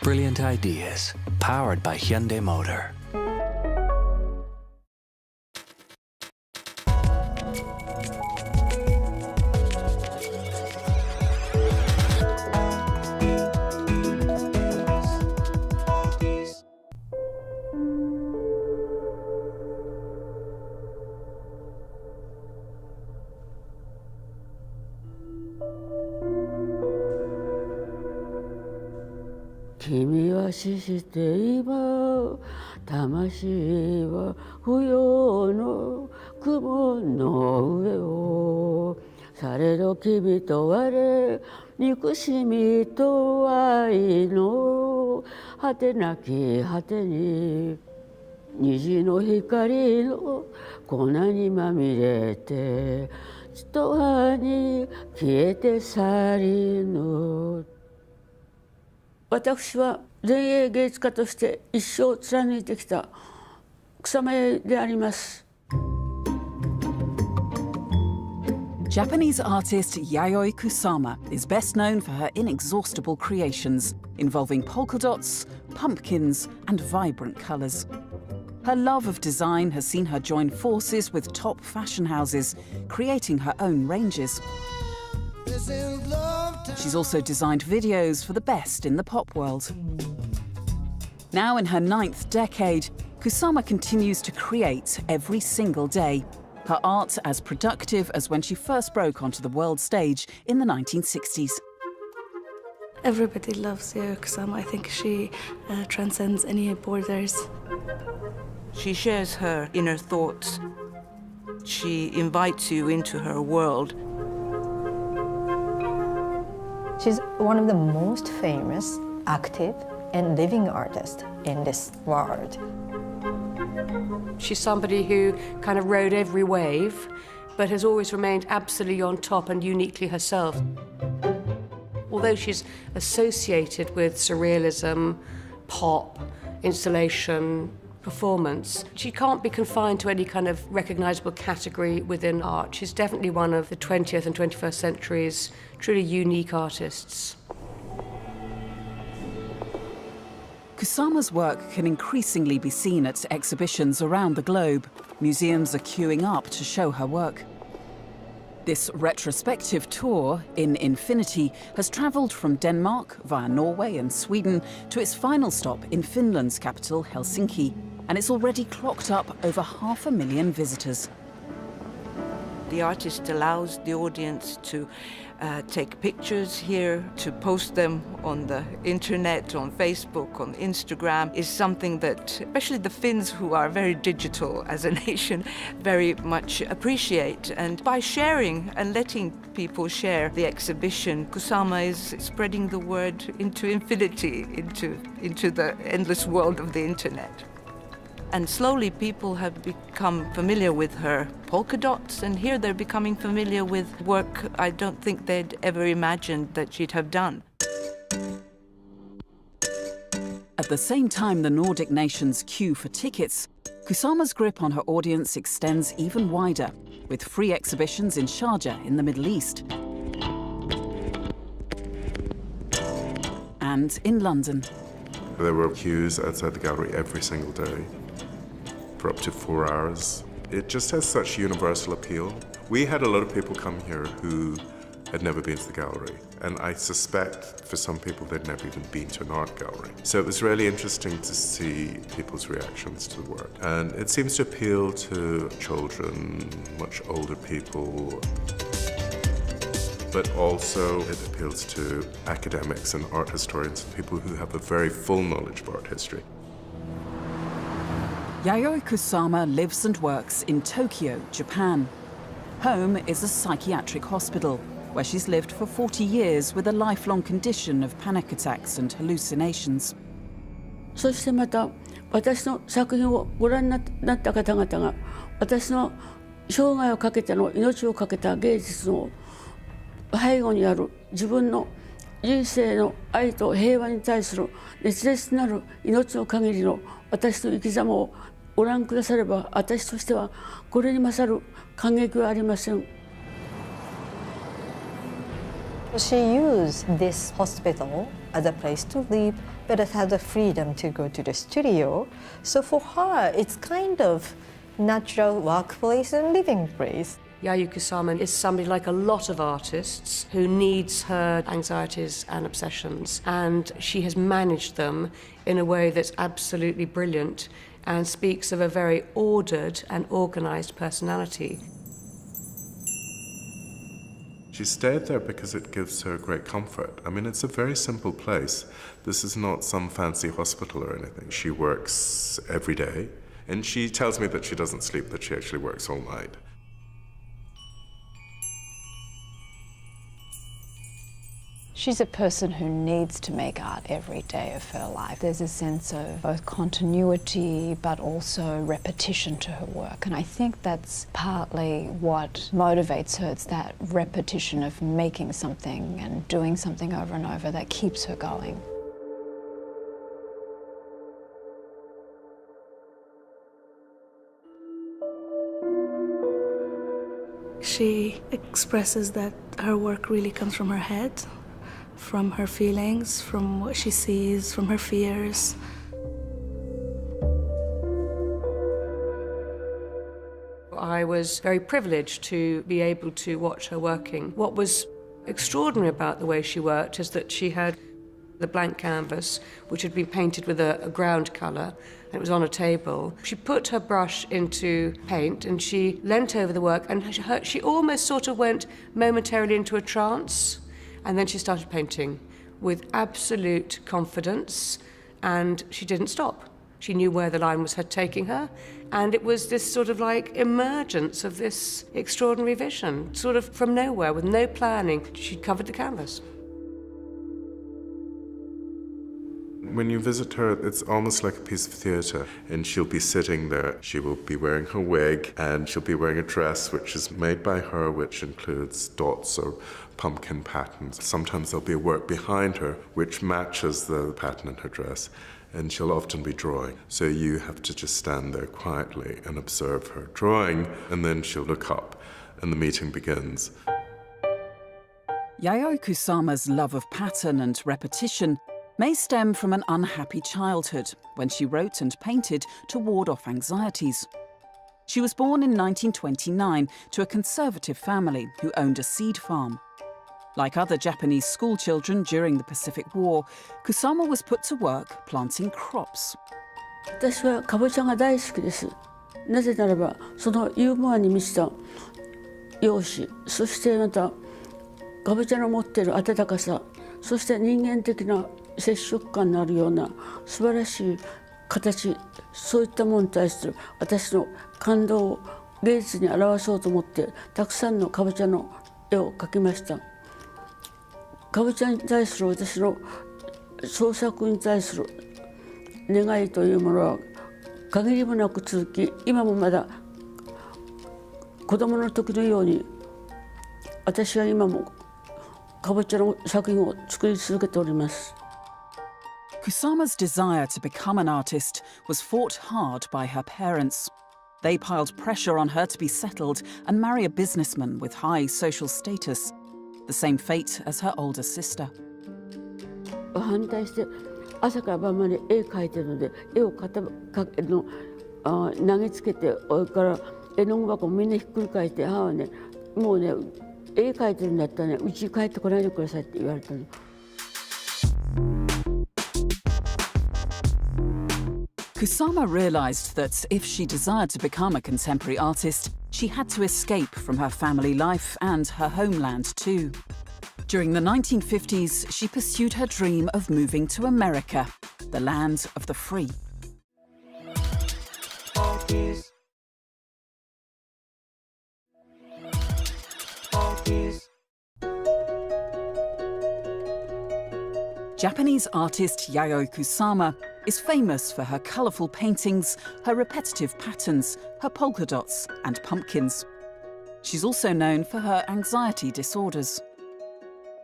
Brilliant ideas, powered by Hyundai Motor.君は死して今魂は不要の雲の上をされど君と我憎しみと愛の果てなき果てに虹の光の粉にまみれて血と葉に消えて去りぬ私は前衛芸術家として一生貫いてきた草間であります。Japanese artist Yayoi Kusama is best known for her inexhaustible creations involving polka dots, pumpkins, and vibrant colours. Her love of design has seen her join forces with top fashion houses, creating her own ranges. She's also designed videos for the best in the pop world. Now in her 9th decade, Kusama continues to create every single day. Her art as productive as when she first broke onto the world stage in the 1960s. Everybody loves Yayoi Kusama. I think she transcends any borders. She shares her inner thoughts. She invites you into her world. She's one of the most famous, active, and living artists in this world. She's somebody who kind of rode every wave, but has always remained absolutely on top and uniquely herself. Although she's associated with surrealism, pop, installation, performance, she can't be confined to any kind of recognisable category within art. She's definitely one of the 20th and 21st century's truly unique artists. Kusama's work can increasingly be seen at exhibitions around the globe. Museums are queuing up to show her work. This retrospective tour, in Infinity, has travelled from Denmark via Norway and Sweden to its final stop in Finland's capital, Helsinki, and it's already clocked up over 500,000 visitors. The artist allows the audience to take pictures here, to post them on the internet, on Facebook, on Instagram, is something that especially the Finns, who are very digital as a nation, very much appreciate. And by sharing and letting people share the exhibition, Kusama is spreading the word into infinity, into the endless world of the internet. And slowly people have become familiar with her polka dots, and here they're becoming familiar with work I don't think they'd ever imagined that she'd have done. At the same time the Nordic nations queue for tickets, Kusama's grip on her audience extends even wider, with free exhibitions in Sharjah in the Middle East and in London. There were queues outside the gallery every single day for up to 4 hours. It just has such universal appeal. We had a lot of people come here who had never been to the gallery, and I suspect for some people they'd never even been to an art gallery. So it was really interesting to see people's reactions to the work. And it seems to appeal to children, much older people, but also it appeals to academics and art historians and people who have a very full knowledge of art history. Yayoi Kusama lives and works in Tokyo, Japan. Home is a psychiatric hospital, where she's lived for 40 years with a lifelong condition of panic attacks and hallucinations. そしてまた私の作品をご覧になった方々が私の生涯をかけての命をかけた芸術の背後にある自分の人生の愛と平和に対する熱烈なる命の限りの私の生き様をご覧くだされば、私としてはこれに勝る感激はありません。She used this hospital as a place to live but it has the freedom to go to the studio. So for her, it's kind of natural workplace and living place. Yayoi Kusama is somebody like a lot of artists who needs her anxieties and obsessions, and she has managed them in a way that's absolutely brilliant and speaks of a very ordered and organised personality. She stayed there because it gives her great comfort. I mean, it's a very simple place. This is not some fancy hospital or anything. She works every day, and she tells me that she doesn't sleep, that she actually works all night. She's a person who needs to make art every day of her life. There's a sense of both continuity but also repetition to her work, and I think that's partly what motivates her. It's that repetition of making something and doing something over and over that keeps her going. She expresses that her work really comes from her head, from her feelings, from what she sees, from her fears. I was very privileged to be able to watch her working. What was extraordinary about the way she worked is that she had the blank canvas, which had been painted with a ground colour, and it was on a table. She put her brush into paint and she leant over the work, and she almost sort of went momentarily into a trance. And then she started painting with absolute confidence, and she didn't stop. She knew where the line was taking her, and it was this sort of like emergence of this extraordinary vision, sort of from nowhere, with no planning. She covered the canvas. When you visit her, it's almost like a piece of theatre, and she'll be sitting there. She will be wearing her wig, and she'll be wearing a dress which is made by her, which includes dots or pumpkin patterns. Sometimes there'll be a work behind her which matches the pattern in her dress, and she'll often be drawing. So you have to just stand there quietly and observe her drawing, and then she'll look up, and the meeting begins. Yayoi Kusama's love of pattern and repetition may stem from an unhappy childhood when she wrote and painted to ward off anxieties. She was born in 1929 to a conservative family who owned a seed farm. Like other Japanese schoolchildren during the Pacific War, Kusama was put to work planting crops. 私はかぼちゃが大好きです。なぜならばそのユーモアに満ちた容姿、そしてまたかぼちゃの持っている温かさ、そして人間的な接触感のあるような素晴らしい形、そういったものに対する私の感動を芸術に表そうと思ってたくさんのかぼちゃの絵を描きました。かぼちゃに対する私の創作に対する願いというものは限りもなく続き、今もまだ子供の時のように私は今もかぼちゃの作品を作り続けております。Kusama's desire to become an artist was fought hard by her parents. They piled pressure on her to be settled and marry a businessman with high social status. The same fate as her older sister. 反対して朝から晩まで絵描いてるので、絵を投げつけて、それから絵の具箱をみんなひっくり返して、母はね、もうね、絵描いてるんだったらね、うちに帰ってこないでくださいって言われたの。Kusama realised that if she desired to become a contemporary artist, she had to escape from her family life and her homeland too. During the 1950s, she pursued her dream of moving to America, the land of the free. Japanese artist Yayoi Kusama is famous for her colourful paintings, her repetitive patterns, her polka dots and pumpkins. She's also known for her anxiety disorders.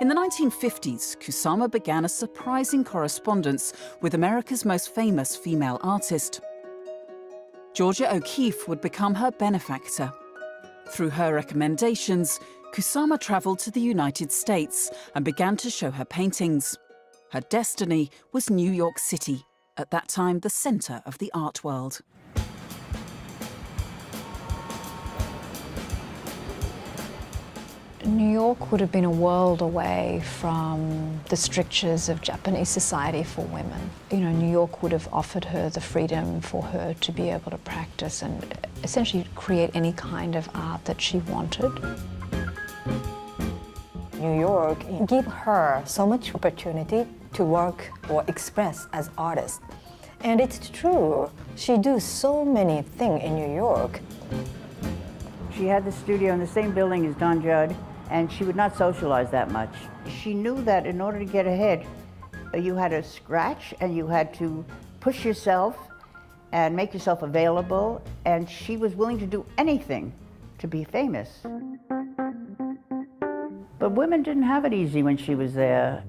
In the 1950s, Kusama began a surprising correspondence with America's most famous female artist. Georgia O'Keeffe would become her benefactor. Through her recommendations, Kusama travelled to the United States and began to show her paintings. Her destiny was New York City, at that time the centre of the art world. New York would have been a world away from the strictures of Japanese society for women. You know, New York would have offered her the freedom for her to be able to practice and essentially create any kind of art that she wanted. New York gave her so much opportunity to work or express as artist. And it's true, she do so many things in New York. She had the studio in the same building as Don Judd, and she would not socialize that much. She knew that in order to get ahead, you had to scratch and you had to push yourself and make yourself available, and she was willing to do anything to be famous. But women didn't have it easy when she was there.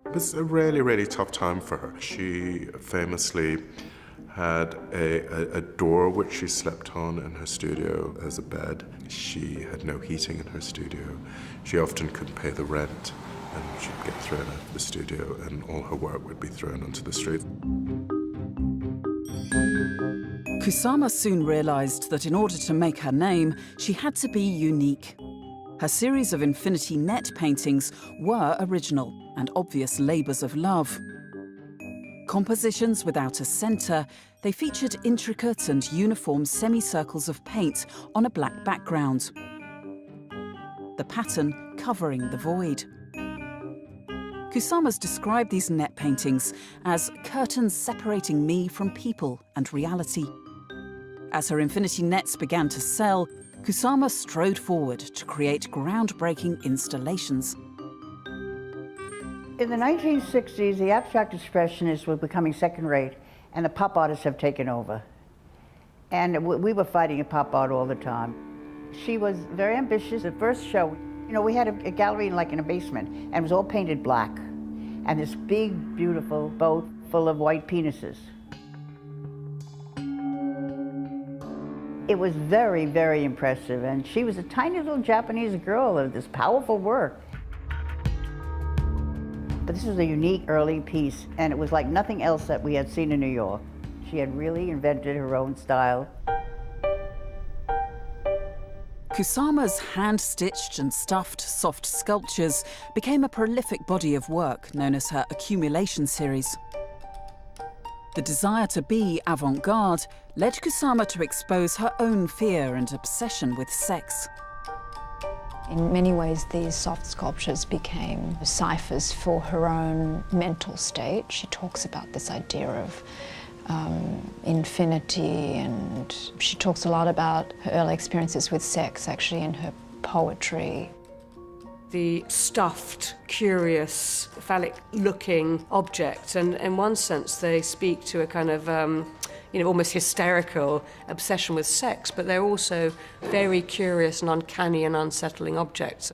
It was a really, really tough time for her. She famously had a door which she slept on in her studio as a bed. She had no heating in her studio. She often couldn't pay the rent, and she'd get thrown out of the studio and all her work would be thrown onto the street. Kusama soon realised that in order to make her name, she had to be unique. Her series of infinity net paintings were original and obvious labours of love. Compositions without a centre, they featured intricate and uniform semicircles of paint on a black background, the pattern covering the void. Kusama's described these net paintings as curtains separating me from people and reality. As her infinity nets began to sell, Kusama strode forward to create groundbreaking installations. In the 1960s, the abstract expressionists were becoming second-rate, and the pop artists have taken over. And we were fighting a pop art all the time. She was very ambitious. The first show, you know, we had a gallery like in a basement, and it was all painted black. And this big, beautiful boat full of white penises. It was very, very impressive, and she was a tiny little Japanese girl of this powerful work. But this was a unique early piece, and it was like nothing else that we had seen in New York. She had really invented her own style. Kusama's hand-stitched and stuffed soft sculptures became a prolific body of work known as her accumulation series. The desire to be avant-garde led Kusama to expose her own fear and obsession with sex. In many ways, these soft sculptures became ciphers for her own mental state. She talks about this idea of infinity, and she talks a lot about her early experiences with sex, actually, in her poetry. The stuffed, curious, phallic-looking objects, and in one sense they speak to a kind of almost hysterical obsession with sex, but they're also very curious and uncanny and unsettling objects.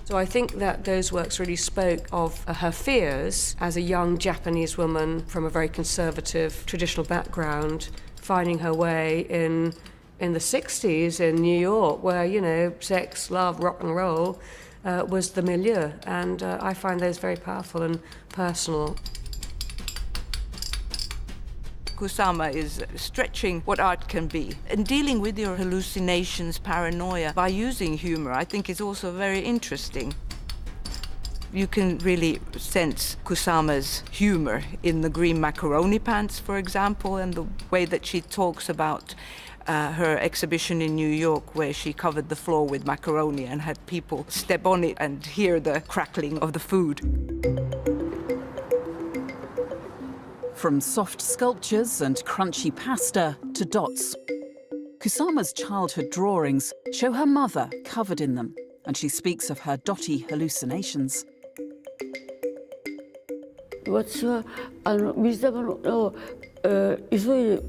So I think that those works really spoke of her fears as a young Japanese woman from a very conservative, traditional background, finding her way in the 60s in New York, where, you know, sex, love, rock and roll was the milieu. And I find those very powerful and personal. Kusama is stretching what art can be. And dealing with your hallucinations, paranoia, by using humor, I think is also very interesting. You can really sense Kusama's humor in the green macaroni pants, for example, and the way that she talks about her exhibition in New York, where she covered the floor with macaroni and had people step on it and hear the crackling of the food. From soft sculptures and crunchy pasta to dots, Kusama's childhood drawings show her mother covered in them, and she speaks of her dotty hallucinations. 私は水玉を、急いで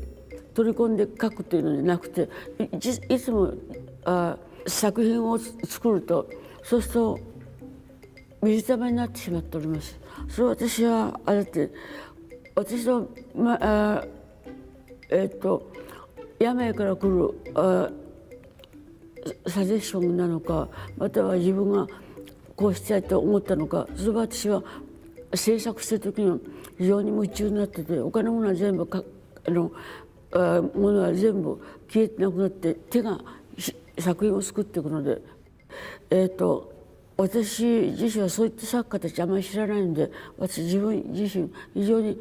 取り込んで描くというのじゃなくて、いつも作品を作ると、そうすると水玉になってしまっております。それは私はあれって私の病から来るサジェッションなのか、または自分がこうしたいと思ったのか、それは私は制作する時に非常に夢中になってて、他のものは全部ものは全部消えてなくなって手が作品を作っていくので、私自身はそういった作家たちあまり知らないので、私自分自身非常に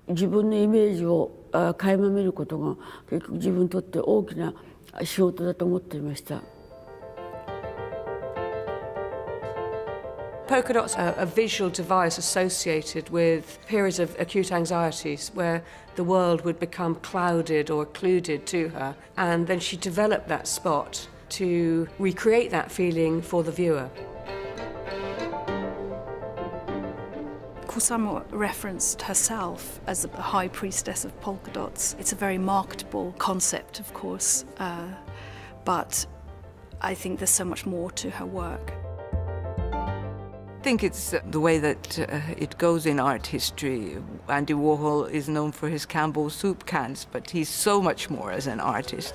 自分のイメージを垣間見ることが結局自分にとって大きな仕事だと思っていました。Polka dots are a visual device associated with periods of acute anxieties where the world would become clouded or occluded to her, and then she developed that spot to recreate that feeling for the viewer. Kusama referenced herself as a high priestess of polka dots. It's a very marketable concept, of course, but I think there's so much more to her work. I think it's the way that it goes in art history. Andy Warhol is known for his Campbell soup cans, but he's so much more as an artist.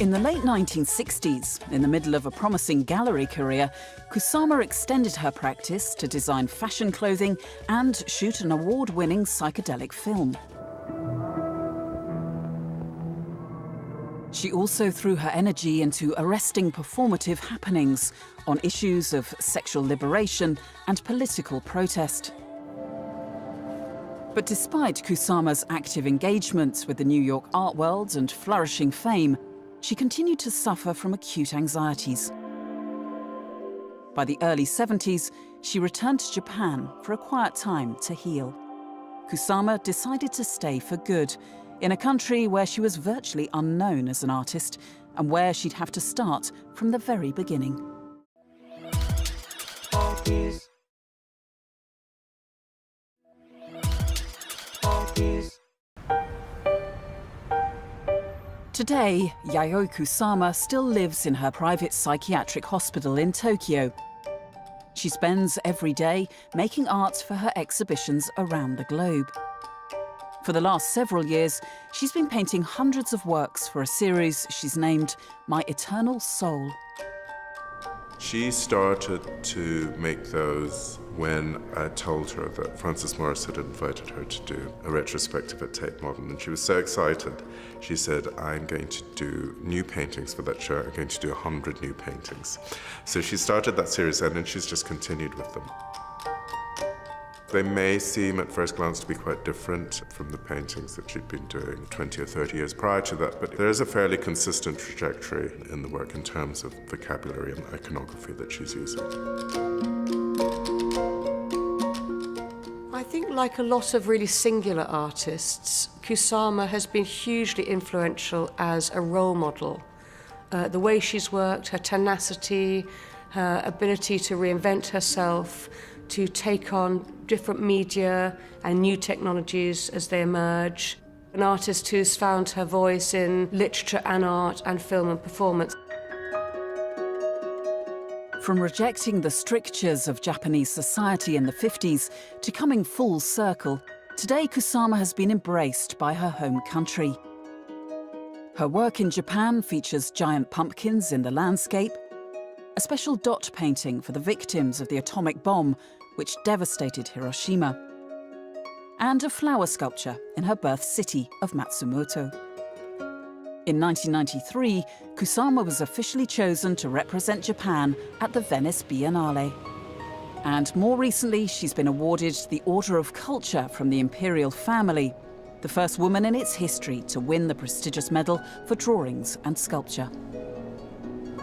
In the late 1960s, in the middle of a promising gallery career, Kusama extended her practice to design fashion clothing and shoot an award-winning psychedelic film. She also threw her energy into arresting performative happenings on issues of sexual liberation and political protest. But despite Kusama's active engagements with the New York art world and flourishing fame, she continued to suffer from acute anxieties. By the early 70s, she returned to Japan for a quiet time to heal. Kusama decided to stay for good, in a country where she was virtually unknown as an artist and where she'd have to start from the very beginning. Today, Yayoi Kusama still lives in her private psychiatric hospital in Tokyo. She spends every day making art for her exhibitions around the globe. For the last several years, she's been painting hundreds of works for a series she's named My Eternal Soul. She started to make those when I told her that Francis Morris had invited her to do a retrospective at Tate Modern, and she was so excited. She said, I'm going to do new paintings for that show. I'm going to do 100 new paintings. So she started that series, and then she's just continued with them. They may seem at first glance to be quite different from the paintings that she'd been doing 20 or 30 years prior to that, but there is a fairly consistent trajectory in the work in terms of vocabulary and iconography that she's using. I think, like a lot of really singular artists, Kusama has been hugely influential as a role model. The way she's worked, her tenacity, her ability to reinvent herself, to take on different media and new technologies as they emerge. An artist who's found her voice in literature and art and film and performance. From rejecting the strictures of Japanese society in the 50s to coming full circle, today Kusama has been embraced by her home country. Her work in Japan features giant pumpkins in the landscape, a special dot painting for the victims of the atomic bomb which devastated Hiroshima, and a flower sculpture in her birth city of Matsumoto. In 1993, Kusama was officially chosen to represent Japan at the Venice Biennale. And more recently, she's been awarded the Order of Culture from the Imperial family, the first woman in its history to win the prestigious medal for drawings and sculpture.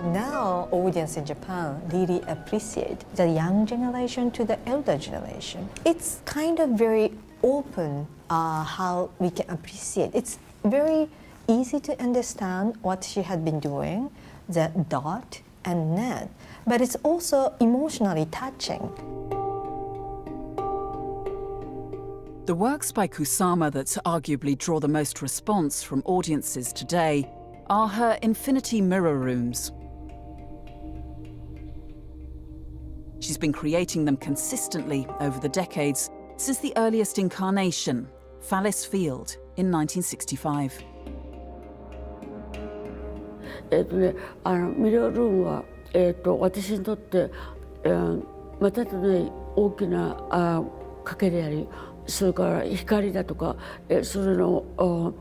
Now, audience in Japan really appreciate the young generation to the elder generation. It's kind of very open how we can appreciate. It's very easy to understand what she had been doing, the dot and net, but it's also emotionally touching. The works by Kusama that arguably draw the most response from audiences today are her infinity mirror rooms. She's been creating them consistently over the decades, since the earliest incarnation, Fallis Field in 1965. ミラールームは、私にとって、またとない大きな賭けであり、それから光だとか、それの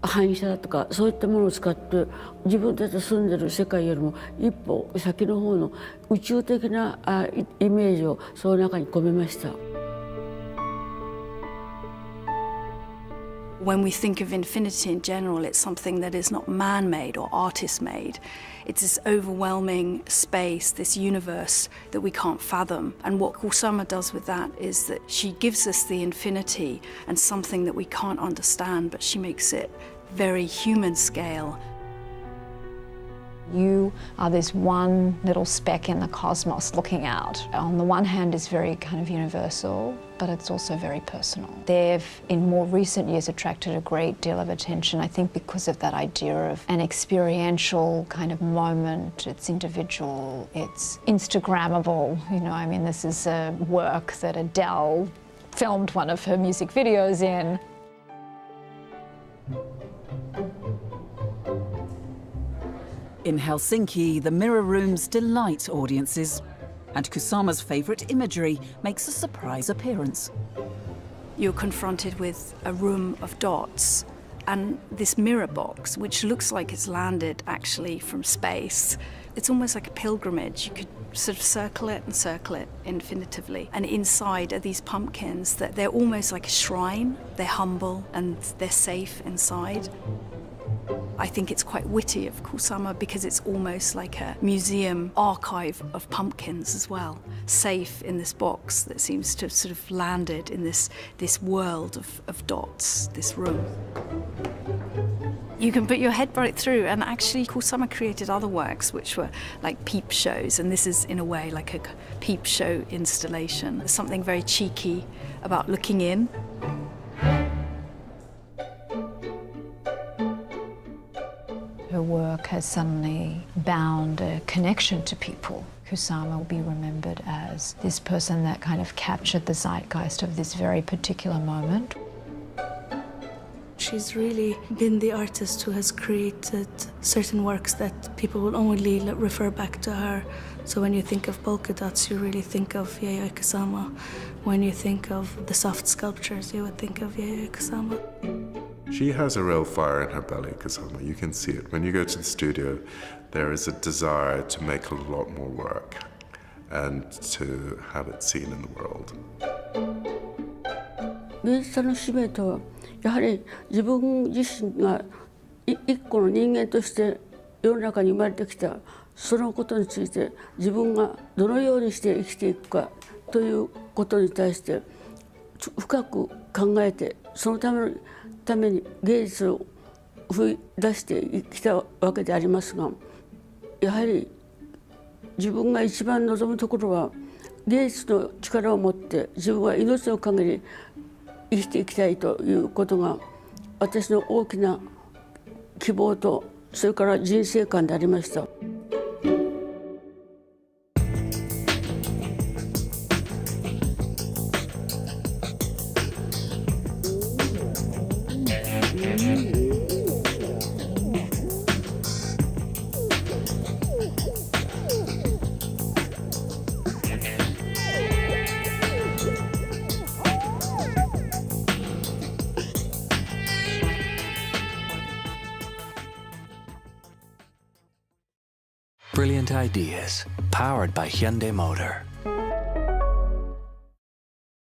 反射だとか、そういったものを使って自分たちが住んでる世界よりも一歩先の方の宇宙的なイメージをその中に込めました。When we think of infinity in general, it's something that is not man-made or artist-made. It's this overwhelming space, this universe that we can't fathom. And what Kusama does with that is that she gives us the infinity and something that we can't understand, but she makes it very human scale. You are this one little speck in the cosmos looking out. On the one hand, it's very kind of universal, but it's also very personal. They've, in more recent years, attracted a great deal of attention, I think because of that idea of an experiential kind of moment. It's individual, it's Instagrammable. You know, I mean, this is a work that Adele filmed one of her music videos in. In Helsinki, the mirror rooms delight audiences, and Kusama's favourite imagery makes a surprise appearance. You're confronted with a room of dots and this mirror box, which looks like it's landed actually from space. It's almost like a pilgrimage. You could sort of circle it infinitively. And inside are these pumpkins that they're almost like a shrine. They're humble and they're safe inside. I think it's quite witty of Kusama because it's almost like a museum archive of pumpkins as well, safe in this box that seems to have sort of landed in this world of dots, this room. You can put your head right through, and actually Kusama created other works which were like peep shows, and this is in a way like a peep show installation. There's something very cheeky about looking in. Her work has suddenly bound a connection to people. Kusama will be remembered as this person that kind of captured the zeitgeist of this very particular moment. She's really been the artist who has created certain works that people will only refer back to her. So when you think of polka dots, you really think of Yayoi Kusama. When you think of the soft sculptures, you would think of Yayoi Kusama. She has a real fire in her belly, Kusama. You can see it. When you go to the studio, there is a desire to make a lot more work and to have it seen in the world. 芸術家の使命とはやはり自分自身が一個の人間として世の中に生まれてきたそのことについて自分がどのようにして生きていくかということに対して深く考えてそのために芸術を生み出してきたわけでありますが、やはり自分が一番望むところは芸術の力を持って自分は命の限り生きていきたいということが私の大きな希望とそれから人生観でありました。Brilliant ideas, powered by Hyundai Motor.